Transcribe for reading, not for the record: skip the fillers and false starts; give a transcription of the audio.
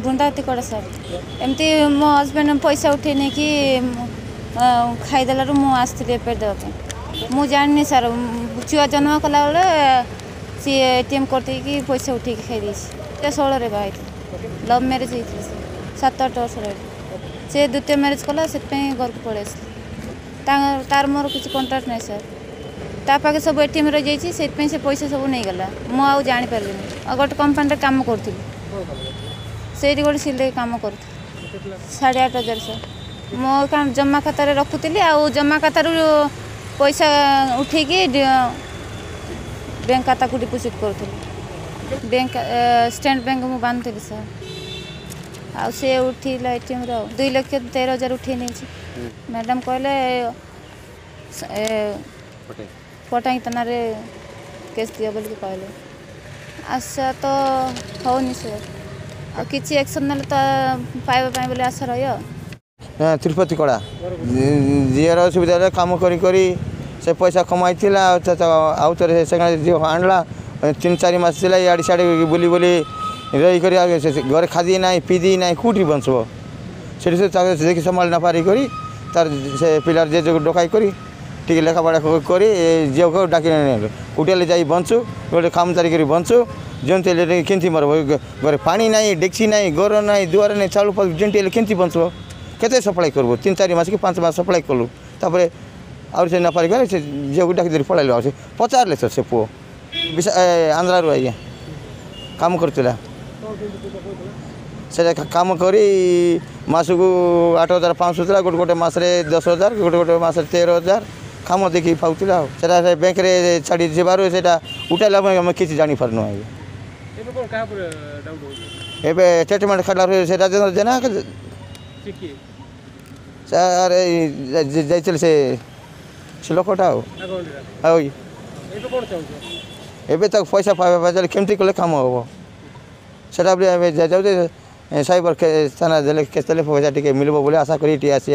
गुंडागर्दी कड़ा सर एमती मो हजबैंड पैसा उठे नहीं कि खाईदेलू मुझे देवाई मुझे जानी सर छुआ जन्म कला सी एटीएम करते पैसा उठे खाई 16 बाहर लव मैरेज होता 7-8 वर्ष से द्वितीय मैरेज कला से घर को पलि तार मोर किसी कंट्राक्ट नहीं सर तापाखे सब एटीएम रही से पैसा सब नहीं गला मुझे जापारे गोटे कंपानी काम करी से गोटे सिलाई कम कर 8,500 सर मो जमा खाता रखुली आ जमा खाता पैसा उठे बैंक खाता को डिपोजिट करूँ बैंक स्टेट बैंक में बांधुली सर आ से उठिला एटीएम 2,13,000 उठे नहीं मैडम कहले पटाई थाना केस दिया बोल कहले आशा तो होनी सर किसी एक्शन ना तो पाइबा बोले आशा रही तिरुपति कड़ा झीर असुविधा कम करी से पैसा कमाई आउ थे झील आणला 3-4 मास इे सियाड़े बुली बुली रही घर खादी ना पीदी ना कौटी बंचब से देखी संभाल ना पारिक तार से पिलार जे डकाई करी टी लेखा पढ़ा करी झील को डाक कुटिया जा बंचु गोटे काम चारिक बंचु जमी केमती मर घर पा ना डेक्ची ना घर ना दुआर ना चाउल पाल जमी केमती बंचब केते सप्लाई करबो 3-4 मास कि 5 मास सप्लाई कलु तापर आउर से नपारी गले से झील को डाक पड़ाइल आ पचारे सर से पुओ आंध्रा रू आज्ञा काम करूला से काम करी मासकू 8,500 गोटे गोटे मसरे 10,000 गोटे गोटे मस 13,000 काम देखी पाऊला से बैंक रे छाड़ी जीवार से उठाइला आम किसी जापारनु एबे स्टेटमेंट खाला से राजेंद्र जेना सर जाइए से लोकटा एबे तक पैसा पाइबा केमती कले कम हम से जाऊ साइबर थाना देले केस पैसा टी मिलबो बोले आशा करी आसे